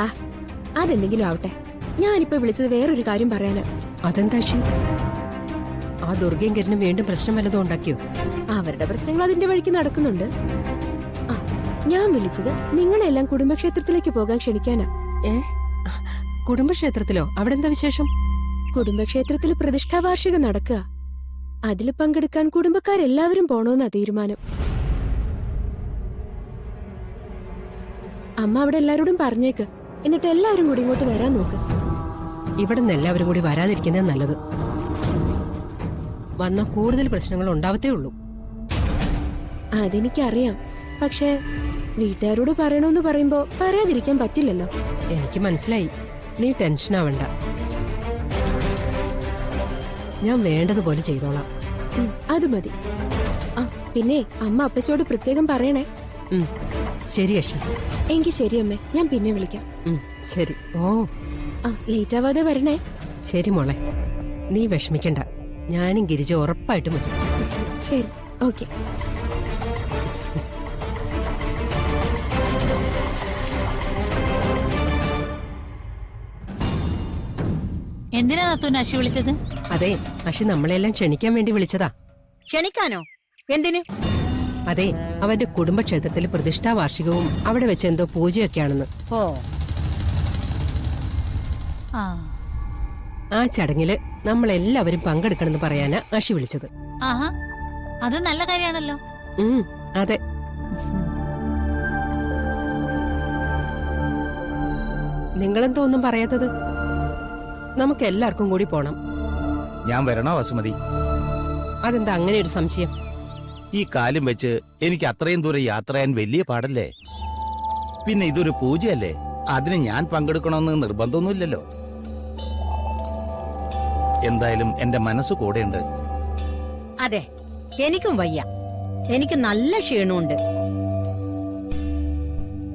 ആ അതെന്തെങ്കിലും ആവട്ടെ. ഞാനിപ്പോ വിളിച്ചത് വേറൊരു കാര്യം പറയാനാ. അതെന്താ അശ്വി? ആ ദുർഗയും കരിനും വീണ്ടും പ്രശ്നം വല്ലതും ഉണ്ടാക്കിയോ? അവരുടെ പ്രശ്നങ്ങൾ അതിന്റെ വഴിക്ക് നടക്കുന്നുണ്ട്. ആ ഞാൻ വിളിച്ചത് നിങ്ങളെല്ലാം കുടുംബക്ഷേത്രത്തിലേക്ക് പോകാൻ ക്ഷണിക്കാനാ. കുടുംബക്ഷേത്രത്തിലോ? അവിടെ എന്താ വിശേഷം? കുടുംബക്ഷേത്രത്തിൽ പ്രതിഷ്ഠാ വാർഷികം നടക്കുക. അതിൽ പങ്കെടുക്കാൻ കുടുംബക്കാരെല്ലാവരും പോണോന്നാ തീരുമാനം. അമ്മ അവിടെ എല്ലാരോടും പറഞ്ഞേക്ക്. എന്നിട്ട് എല്ലാവരും കൂടി ഇങ്ങോട്ട് വരാൻ നോക്ക്. ഇവിടെ നിന്ന് എല്ലാവരും കൂടി വരാതിരിക്കുന്നത് നല്ലത്. വന്ന കൂടുതൽ പ്രശ്നങ്ങൾ ഉണ്ടാവത്തേ ഉള്ളൂ. അതെനിക്കറിയാം. പക്ഷെ വീട്ടുകാരോട് പറയണമെന്ന് പറയുമ്പോ പറയാതിരിക്കാൻ പറ്റില്ലല്ലോ. എനിക്ക് മനസ്സിലായി. നീ ടെൻഷൻ ആവണ്ട. ഞാൻ വേണ്ടതുപോലെ ചെയ്തോളാം. അത് മതി. ആ പിന്നെ അമ്മ അപ്പച്ചോട് പ്രത്യേകം പറയണേ. ശരി അശ്വി. എങ്കിൽ ശരി അമ്മേ, ഞാൻ പിന്നെ വിളിക്കാം. ശരി. ഓ ആ ലേറ്റ് ആവാതെ വരണേ. ശരി മോളെ, നീ വിഷമിക്കണ്ട. ഞാനും ഗിരിജ ഉറപ്പായിട്ടും വരും. ശരി, ഓക്കെ. എന്തിനാ നത്തൂന് അശ്വി വിളിച്ചത്? അതെ, അശ്വി നമ്മളെല്ലാം ക്ഷണിക്കാൻ വേണ്ടി വിളിച്ചതാ. ക്ഷണിക്കാനോ? എന്തിന്? അതെ, അവന്റെ കുടുംബക്ഷേത്രത്തിൽ പ്രതിഷ്ഠാ വാർഷികവും അവിടെ വെച്ച് എന്തോ പൂജയൊക്കെയാണെന്ന്. ഓ, ആ ചടങ്ങില് നമ്മളെല്ലാവരും പങ്കെടുക്കണമെന്ന് പറയാനാ അശ്വി വിളിച്ചത്. ആഹാ, അത് നല്ല കാര്യമാണല്ലോ. അതെ. നിങ്ങളെന്തോ ഒന്നും പറയാത്തത്? നമുക്ക് എല്ലാവർക്കും കൂടി പോണം. ഞാൻ വരണോ വസുമതി? അതെന്താ അങ്ങനെ ഒരു സംശയം? ഈ കാലും വെച്ച് എനിക്ക് അത്രയും ദൂരം യാത്ര ചെയ്യാൻ വലിയ പാടല്ലേ. പിന്നെ ഇതൊരു പൂജയല്ലേ, അതിന് ഞാൻ പങ്കെടുക്കണമെന്ന് നിർബന്ധമൊന്നുമില്ലല്ലോ. എന്തായാലും എന്റെ മനസ്സ് കൂടെയുണ്ട്. അതെ, എനിക്കും വയ്യ. എനിക്ക് നല്ല ക്ഷീണമുണ്ട്.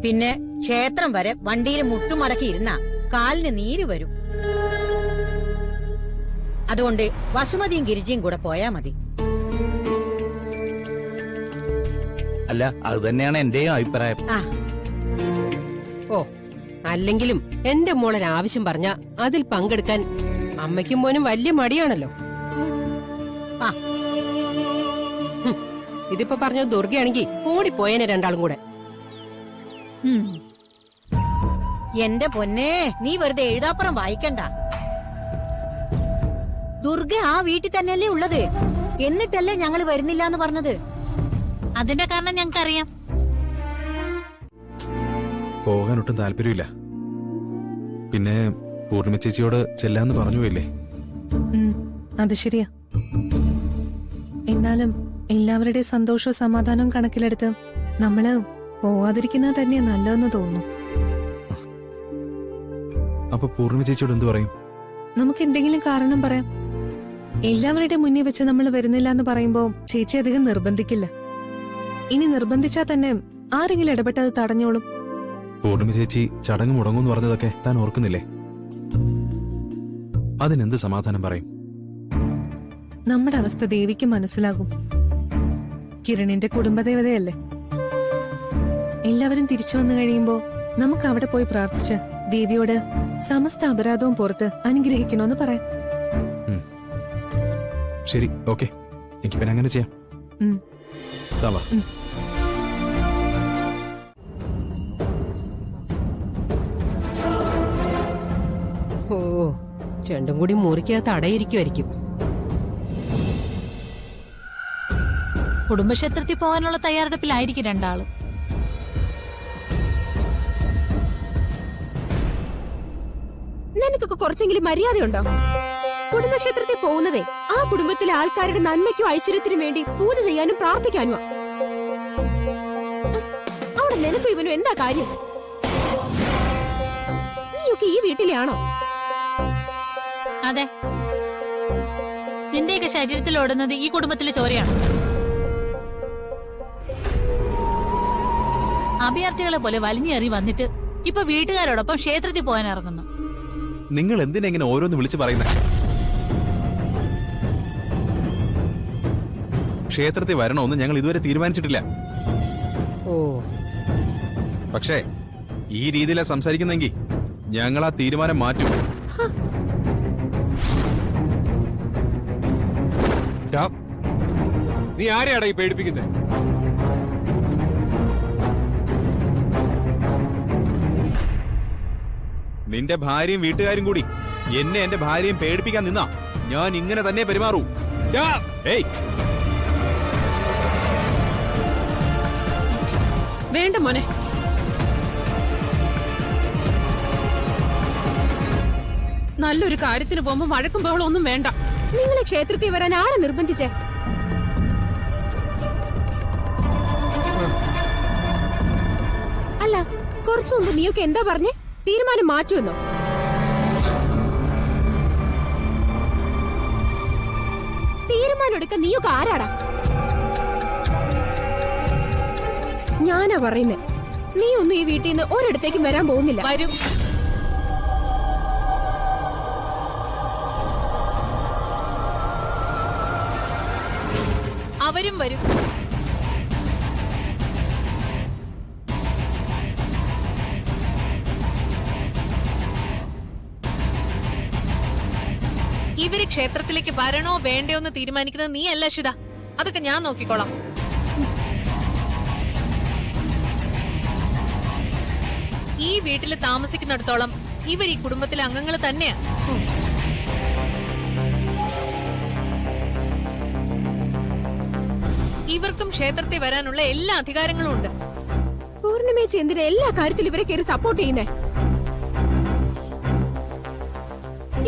പിന്നെ ക്ഷേത്രം വരെ വണ്ടിയിൽ മുട്ടുമടക്കി ഇരുന്ന കാലിന് നീര് വരും. അതുകൊണ്ട് വസുമതിയും ഗിരിജയും കൂടെ പോയാ മതി. അല്ല, അത് തന്നെയാണ് എന്റെയും അഭിപ്രായം. ഓ, അല്ലെങ്കിലും എന്റെ മോളൊരാവശ്യം പറഞ്ഞ അതിൽ പങ്കെടുക്കാൻ അമ്മയ്ക്കും മോനും വലിയ മടിയാണല്ലോ. ഇതിപ്പോ പറഞ്ഞത് ദുർഗയാണെങ്കി ഓടിപ്പോയേനെ രണ്ടാളും കൂടെ. എന്റെ പൊന്നേ, നീ വെറുതെ എഴുതാപ്പുറം വായിക്കണ്ട. ദുർഗ ആ വീട്ടിൽ തന്നെയല്ലേ ഉള്ളത്. എന്നിട്ടല്ലേ ഞങ്ങൾ വരുന്നില്ല എന്ന് പറഞ്ഞത്. അതിന്റെ കാരണം ഞങ്ങൾക്കറിയാം. പോകാൻ ഒട്ടും താല്പര്യമില്ല. പിന്നെ പൂർണിമ ചേച്ചിയോട് ചെല്ലാന്ന് പറഞ്ഞു പോയില്ലേ? അത് ശരിയാ. എന്നാലും എല്ലാവരുടെയും സന്തോഷവും സമാധാനവും കണക്കിലെടുത്ത് നമ്മള് പോവാതിരിക്കുന്നത് തന്നെയാ നല്ലതെന്ന് തോന്നുന്നു. അപ്പൊ പൂർണിമ ചേച്ചിയോട് എന്തു പറയും? നമുക്ക് എന്തെങ്കിലും കാരണം പറയാം. എല്ലാവരുടെയും മുന്നിൽ വെച്ച് നമ്മൾ വരുന്നില്ല എന്ന് പറയുമ്പോ ചേച്ചി അധികം നിർബന്ധിക്കില്ല. ഇനി നിർബന്ധിച്ചാൽ തന്നെ ആരെങ്കിലും ഇടപെട്ടത് തടഞ്ഞോളും. പൂർണിമ ചേച്ചി ചടങ്ങ് മുടങ്ങുമെന്ന് പറഞ്ഞതൊക്കെ താൻ ഓർക്കുന്നില്ലേ? അതിനെന്ത് സമാധാനം പറയും? നമ്മുടെ അവസ്ഥ ദേവിക്ക് മനസ്സിലാകും. കിരണിന്റെ കുടുംബദേവതയല്ലേ. എല്ലാവരും തിരിച്ചു വന്നു കഴിയുമ്പോ നമുക്ക് അവിടെ പോയി പ്രാർത്ഥിച്ച് ദേവിയോട് സമസ്ത അപരാധവും പുറത്ത് അനുഗ്രഹിക്കണോന്ന് പറയാം. ശരി, ഓക്കെ. എനിക്ക് പിന്നെ അങ്ങനെ ചെയ്യാം. ഓ, രണ്ടും കൂടി മുറിക്കകത്ത് അടയിരിക്കുമായിരിക്കും. കുടുംബക്ഷേത്രത്തിൽ പോകാനുള്ള തയ്യാറെടുപ്പിലായിരിക്കും രണ്ടാളും. നിനക്കൊക്കെ കുറച്ചെങ്കിലും മര്യാദയുണ്ടോ? കുടുംബക്ഷേത്രത്തിൽ പോകുന്നതേ ആ കുടുംബത്തിലെ ആൾക്കാരുടെ നന്മയ്ക്കും ഐശ്വര്യത്തിനും വേണ്ടി പൂജ ചെയ്യാനും പ്രാർത്ഥിക്കാനുമാ. അവിടെ നിനക്കും ഇവനും എന്താ കാര്യം? നീയൊക്കെ ഈ വീട്ടിലെയാണോ? അതെ, നിന്റെയൊക്കെ ശരീരത്തിൽ ഓടുന്നത് ഈ കുടുംബത്തിലെ ചോരയാണ്. അഭയാർത്ഥികളെ പോലെ വലിഞ്ഞേറി വന്നിട്ട് ഇപ്പൊ വീട്ടുകാരോടൊപ്പം ക്ഷേത്രത്തിൽ പോകാൻ ഇറങ്ങുന്നു. നിങ്ങൾ എന്തിനെങ്ങനെ ഓരോന്ന് വിളിച്ചു പറയുന്നത്? ക്ഷേത്രത്തിൽ വരണമെന്ന് ഞങ്ങൾ ഇതുവരെ തീരുമാനിച്ചിട്ടില്ല. ഓ, പക്ഷേ ഈ രീതിയിലാ സംസാരിക്കുന്നെങ്കിൽ ഞങ്ങൾ ആ തീരുമാനം മാറ്റും. ടാ, നീ ആരെയാടാ ഈ പേടിപ്പിക്കുന്നത്? നിന്റെ ഭാര്യയും വീട്ടുകാരും കൂടി എന്നെ എന്റെ ഭാര്യയും പേടിപ്പിക്കാൻ നിന്നാ ഞാൻ ഇങ്ങനെ തന്നെ പെരുമാറൂ. ടാ, ഏയ്, വേണ്ട മോനെ. നല്ലൊരു കാര്യത്തിന് പോകുമ്പോ വഴക്കും ബഹളം ഒന്നും വേണ്ട. നിങ്ങളെ ക്ഷേത്രത്തിൽ വരാൻ ആരെ നിർബന്ധിച്ചേ? അല്ല, കുറച്ചു മുമ്പ് നീയൊക്കെ എന്താ പറഞ്ഞേ? തീരുമാനം മാറ്റുമെന്നോ? തീരുമാനം എടുക്കാൻ നീയൊക്കെ ആരാടാ? ഞാനാ പറയുന്നേ, നീ ഒന്നും ഈ വീട്ടിൽ നിന്ന് ഒരിടത്തേക്കും വരാൻ പോകുന്നില്ല. വരും. അവരും വരും. ഇവര് ക്ഷേത്രത്തിലേക്ക് വരണോ വേണ്ടയോ എന്ന് തീരുമാനിക്കുന്നത് നീ അല്ല അശ്വിത. അതൊക്കെ ഞാൻ നോക്കിക്കോളാം. ഈ വീട്ടിൽ താമസിക്കുന്നിടത്തോളം ഇവർ ഈ കുടുംബത്തിലെ അംഗങ്ങൾ തന്നെയാ. ഇവർക്കും ക്ഷേത്രത്തിൽ വരാനുള്ള എല്ലാ അധികാരങ്ങളും ഉണ്ട്. പൂർണിമേച്ചി എന്തിനാ എല്ലാ കാര്യത്തിലും ഇവരെ കയറി സപ്പോർട്ട് ചെയ്യുന്നേ?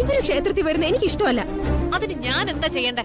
ഇവര് ക്ഷേത്രത്തിൽ വരുന്ന എനിക്ക് ഇഷ്ടമല്ല. അതിന് ഞാൻ എന്താ ചെയ്യണ്ടേ?